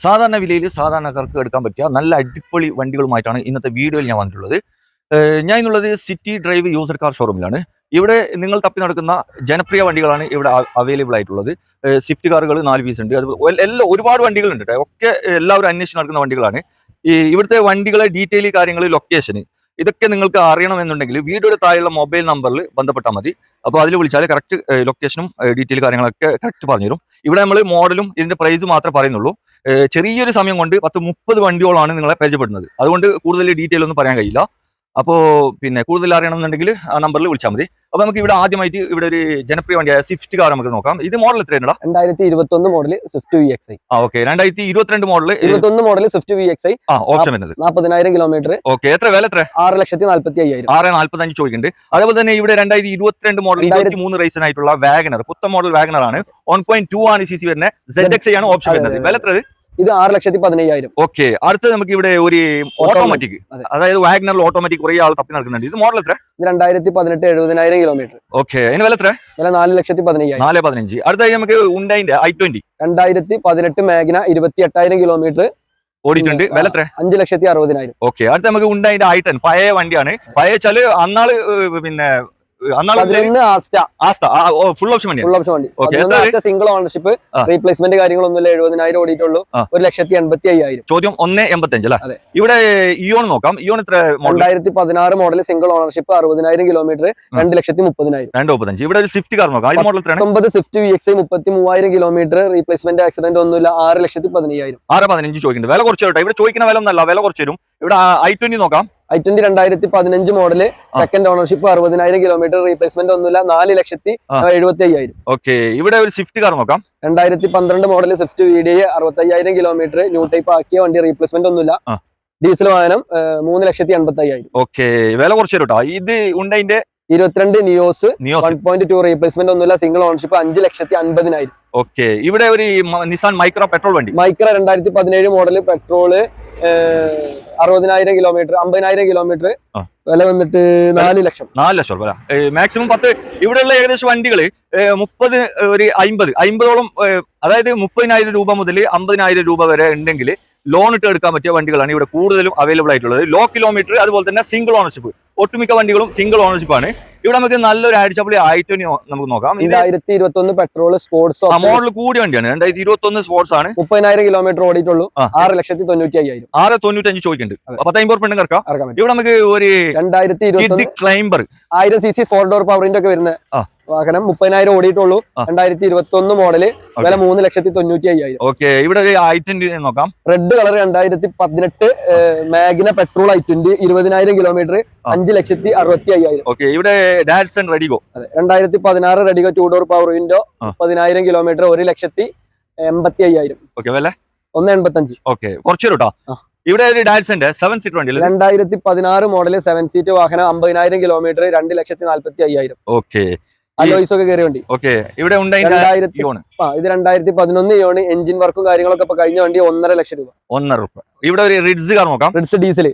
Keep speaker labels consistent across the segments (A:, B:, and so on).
A: സാധാരണ വിലയിൽ സാധാരണക്കാർക്ക് എടുക്കാൻ പറ്റിയ നല്ല അടിപൊളി വണ്ടികളുമായിട്ടാണ് ഇന്നത്തെ വീഡിയോയിൽ ഞാൻ വന്നിട്ടുള്ളത്. ഞാൻ ഇന്നുള്ളത് സിറ്റി ഡ്രൈവ് യൂസർ കാർ ഷോറൂമിലാണ്. ഇവിടെ നിങ്ങൾ തപ്പി നടക്കുന്ന ജനപ്രിയ വണ്ടികളാണ് ഇവിടെ അവൈലബിൾ ആയിട്ടുള്ളത്. സ്വിഫ്റ്റ് കാറുകൾ 4 പീസ് ഉണ്ട്. അതുപോലെ എല്ലാം ഒരുപാട് വണ്ടികളുണ്ട്. ഒക്കെ എല്ലാവരും അന്വേഷിച്ച് നടക്കുന്ന വണ്ടികളാണ്. ഇവിടുത്തെ വണ്ടികളെ ഡീറ്റെയിൽ കാര്യങ്ങൾ, ലൊക്കേഷൻ ഇതൊക്കെ നിങ്ങൾക്ക് അറിയണമെന്നുണ്ടെങ്കിൽ വീഡിയോയുടെ താഴെയുള്ള മൊബൈൽ നമ്പറിൽ ബന്ധപ്പെട്ടാൽ മതി. അപ്പോൾ അതിൽ വിളിച്ചാൽ കറക്റ്റ് ലൊക്കേഷനും ഡീറ്റെയിൽ കാര്യങ്ങളൊക്കെ കറക്റ്റ് പറഞ്ഞുതരും. ഇവിടെ നമ്മൾ മോഡലും ഇതിന്റെ പ്രൈസ് മാത്രമേ പറയുന്നുള്ളൂ. ചെറിയൊരു സമയം കൊണ്ട് 10-30 വണ്ടികളാണ് നിങ്ങളെ പരിചയപ്പെടുന്നത്. അതുകൊണ്ട് കൂടുതൽ ഡീറ്റെയിൽ ഒന്നും പറയാൻ കഴിയില്ല. അപ്പോൾ പിന്നെ കൂടുതൽ അറിയണമെന്നുണ്ടെങ്കിൽ ആ നമ്പറിൽ വിളിച്ചാൽ മതി. അപ്പോൾ നമുക്ക് ഇവിടെ ആദ്യമായിട്ട് ഇവിടെ ഒരു ജനപ്രിയ വണ്ടിയായ സ്വിഫ്റ്റ് കാർ നമുക്ക് നോക്കാം. ഇത് മോഡൽ എത്രയാണ്?
B: 2021 model Swift VXi.
A: Okay, 2022 model
B: 21 model Swift VXi.
A: Option വരുന്നത്
B: 40,000 കിലോമീറ്റർ.
A: ഓക്കെ, എത്ര വില? എത്ര?
B: 6,45,000.
A: 6,45 ചോദിക്കുന്നുണ്ട്. അതേപോലെ തന്നെ ഇവിടെ 2022 മോഡൽ 23 റേസിനായിട്ടുള്ള വാഗനർ, പുത്തൻ മോഡൽ വാഗനർ ആണ്. 1.2 ആണ് CC വരുന്നത്. ZXi ആണ് ഓപ്ഷൻ വരുന്നത്. വില എത്ര?
B: ഇത് 6,15,000.
A: ഓക്കെ, അടുത്ത് നമുക്ക് ഇവിടെ ഒരു ഓട്ടോമാറ്റിക്, അതായത് വാഗനറിൽ ഓട്ടോമാറ്റിക് കുറെ ആൾ തപ്പി നടക്കുന്നുണ്ട്. ഇത് മോഡൽ എത്ര?
B: 2018 70,000 കിലോമീറ്റർ.
A: ഓക്കെ, അതിന് വില എത്ര?
B: വില 4,15,000.
A: 4,15. അടുത്തായി നമുക്ക് ഉണ്ടായിന്റെ i20
B: 2018 മാഗ്ന 28,000 കിലോമീറ്റർ
A: ഓടിയിട്ടുണ്ട്. വില എത്ര?
B: 5,60,000.
A: ഓക്കെ, അടുത്ത നമുക്ക് ഉണ്ടായിന്റെ i10 പഴയ വണ്ടിയാണ്. പഴയ വെച്ചാല് അന്നാള് പിന്നെ ഫുൾ ഓപ്ഷൻ വണ്ടി.
B: സിംഗിൾ ഓണർഷിപ്പ്, റീപ്ലേസ്മെന്റ് കാര്യങ്ങളൊന്നുമില്ല. 70,000 ഓടിയിട്ടുള്ളൂ. 1,85,000.
A: ചോദ്യം 1.85 അല്ലേ? ഇവിടെ ഇയോൺ നോക്കാം. ഇയോൺ എത്ര?
B: 2016 മോഡൽ സിംഗിൾ ഓണർഷിപ്പ്, 60,000 കിലോമീറ്റർ, 2,30,000.
A: 2.5. ഇവിടെ ഒരു സ്വിഫ്റ്റ് കാർ നോക്കാം. മോഡൽ എത്രയാണ്?
B: 19 Swift VXi, 33,000 kilometre, replacement accident ഒന്നുമില്ല. 6,15,000.
A: 6.15 ചോദിക്കുന്നുണ്ട്. വില കുറച്ച് തരും. ഇവിടെ ചോദിക്കുന്ന വില ഒന്നല്ല, വില കുറച്ച് തരും. ഇവിടെ i20 നോക്കാം.
B: i20 2015 model, second ownership, 60,000 kilometre, replacement ഒന്നുമില്ല. 4,70,000.
A: ഓക്കെ, ഇവിടെ ഒരു സ്വിഫ്റ്റ് കാർ നോക്കാം.
B: 2012 model Swift VDI, 65,000 kilometre, new type ആക്കിയ വണ്ടി, റീപ്ലേസ്മെന്റ് ഒന്നുമില്ല. ഡീസൽ വാഹനം, 3,80,000.
A: ഓക്കെ, വില കുറച്ച് തരും. ഇത് ഉണ്ടതിന്റെ
B: 22 നിയോസ് 1.2 റീപ്ലേസ്മെന്റ് ഒന്നുമില്ല. Single ownership, 5,50,000.
A: ഓക്കെ, ഇവിടെ ഒരു നിസാൻ മൈക്ര പെട്രോൾ വണ്ടി.
B: Micra 2017 model petrol, 60,000 kilometre, 50,000 kilometre. വില വന്നിട്ട് 4 ലക്ഷം.
A: 4 ലക്ഷം വില. മാക്സിമം 10. ഇവിടെയുള്ള ഏകദേശം വണ്ടികള് 30, ഒരു 50ഓളം, അതായത് 30,000 രൂപ മുതൽ 50,000 രൂപ വരെ ഉണ്ടെങ്കിൽ ലോൺ ഇട്ട് എടുക്കാൻ പറ്റിയ വണ്ടികളാണ് ഇവിടെ കൂടുതലും അവൈലബിൾ ആയിട്ടുള്ളത്. ലോ കിലോമീറ്റർ, അതുപോലെ തന്നെ സിംഗിൾ ഓണർഷിപ്പ്. ഒട്ടുമിക്ക വണ്ടികളും സിംഗിൾ ഓണർഷിപ്പ് ആണ്. ഇവിടെ നമുക്ക് നല്ലൊരു അടിച്ചപ്പൊളി i20 നമുക്ക് നോക്കാം.
B: 2021 പെട്രോൾ സ്പോർട്സ്
A: മോഡൽ കൂടിയ വണ്ടിയാണ്. 2021 സ്പോർട്സ് ആണ്.
B: 30,000 കിലോമീറ്റർ ഓടിയിട്ടുള്ളൂ. 6,95,000.
A: 6,95 ചോദിക്കുന്നുണ്ട്. 10,50 ഉറുപ്പിക ഇറക്കാം. ഇവിടെ നമുക്ക് ഒരു
B: 2021
A: ക്ലൈംബർ
B: 1000 cc 4 ഡോർ പവറിന്റെ ഒക്കെ വരുന്ന വാഹനം, 30,000 ഓടിയിട്ടുള്ളൂ. 2021 മോഡല്, വില 3,95,000.
A: ഓക്കെ, ഇവിടെ ഒരു i20 നോക്കാം.
B: Red colour 2018 Magna petrol i20, 20,000 kilometre, 5,60,000.
A: Okay, ഇവിടെ Datsun redigo.
B: 2016 redigo 2 door power window, 30,000 kilometre, 1,80,000.
A: Okay, വില
B: 1.85.
A: ഓക്കെ, കുറച്ച് കേട്ടോ. ഇവിടെ ഒരു ഡാറ്റ്സന്റെ 7 സീറ്റർ വണ്ടി,
B: 2016 മോഡല് 7 സീറ്റ് വാഹനം, 50,000 കിലോമീറ്റർ, 2,45,000.
A: ഓക്കെ,
B: അലോയ്സ് ഒക്കെ കയറിയ വണ്ടി.
A: ഓക്കെ, ഇവിടെ
B: ഇത് 2011 ഇയോണ്. എഞ്ചിൻ വർക്കും കാര്യങ്ങളൊക്കെ ഇപ്പൊ കഴിഞ്ഞ വണ്ടി 1.5 ലക്ഷം രൂപ.
A: 1.5 രൂപ. ഇവിടെ ഒരു റിഡ്സ് കാർ നോക്കാം.
B: റിഡ്സ് ഡീസൽ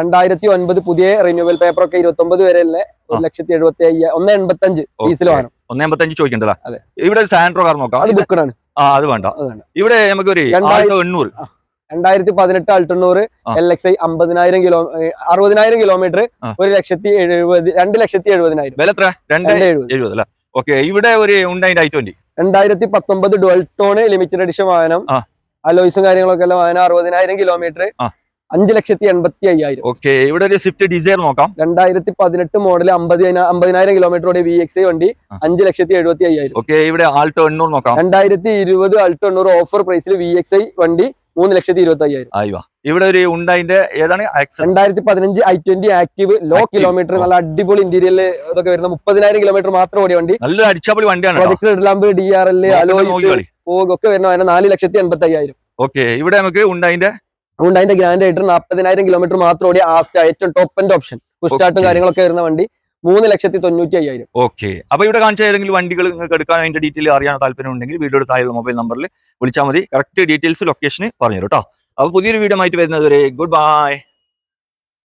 B: 2009 പുതിയ റിന്യൂവൽ പേപ്പർ ഒക്കെ 29 വരെ ഉള്ള 1,70,000, 1.85 ഡീസൽ വാഹനം.
A: 1.85 ചോദിക്കണ്ടല്ലോ. ഇവിടെ ഒരു സാൻട്രോ കാർ നോക്കാം.
B: അത് ബുക്കഡാണ്.
A: അത് വേണ്ട. ഇവിടെ നമുക്ക് ഒരു 800
B: 2018 അൾട്ടണ്ണൂറ് LXi, 60,000 കിലോമീറ്റർ, 2,70,000.
A: വില എത്ര? 2,70,000 അല്ലേ? ഓക്കെ, ഇവിടെ ഒരു i20
B: 2019 dual tone limited edition വാഹനം, അലോയ്സും കാര്യങ്ങളൊക്കെ ഉള്ള വാഹനം, 60,000 കിലോമീറ്റർ, 5,80,000.
A: ഓക്കെ, ഇവിടെ ഒരു സ്വിഫ്റ്റ് ഡിസയർ നോക്കാം.
B: 2018 മോഡൽ, 50,000 കിലോമീറ്റർ ഓടിയ VXi വണ്ടി, 5,70,000.
A: ഓക്കെ, ഇവിടെ ആൾട്ടോ 800 നോക്കാം.
B: 2020 ആൾട്ടോ 800 ഓഫർ പ്രൈസിൽ VXi വണ്ടി, 3,20,000.
A: ഇവിടെ ഒരു ഉണ്ടായിന്റെ ഏതാണ്?
B: 2015 i20 ആക്റ്റീവ്, ലോ കിലോമീറ്റർ, നല്ല അടിപൊളി ഇന്റീരിയൽ ഇതൊക്കെ വരുന്ന, 30,000 കിലോമീറ്റർ മാത്രം ഓടിയ വണ്ടി.
A: നല്ല അടിച്ചപ്പൊളി വണ്ടിയാണ്.
B: ലാമ്പ്, DRL, അലോയ്സ് ഒക്കെ വരുന്ന 4,80,000.
A: ഓക്കെ, ഇവിടെ നമുക്ക് ഉണ്ടായിന്റെ
B: ഗ്രാൻഡ് ആയിട്ട് 40,000 കിലോമീറ്റർ മാത്രം ഓടിയ ആസ്റ്റ, ഏറ്റവും ടോപ്പ് എൻഡ് ഓപ്ഷൻ, പുഷ്ടാട്ടും കാര്യങ്ങളൊക്കെ വരുന്ന വണ്ടി, 3,90,000.
A: ഓക്കെ, അപ്പൊ ഇവിടെ കാണിച്ച ഏതെങ്കിലും വണ്ടികൾ നിങ്ങൾക്ക് എടുക്കാൻ അതിന്റെ ഡീറ്റെയിൽ അറിയാൻ താല്പര്യം ഉണ്ടെങ്കിൽ വീഡിയോയുടെ താഴെ മൊബൈൽ നമ്പറിൽ വിളിച്ചാൽ മതി. കറക്റ്റ് ഡീറ്റെയിൽസ്, ലൊക്കേഷൻ പറഞ്ഞു തരും കേട്ടോ. അപ്പൊ പുതിയൊരു വീഡിയോ ആയിട്ട് വരുന്നത് വരെ ഗുഡ് ബൈ.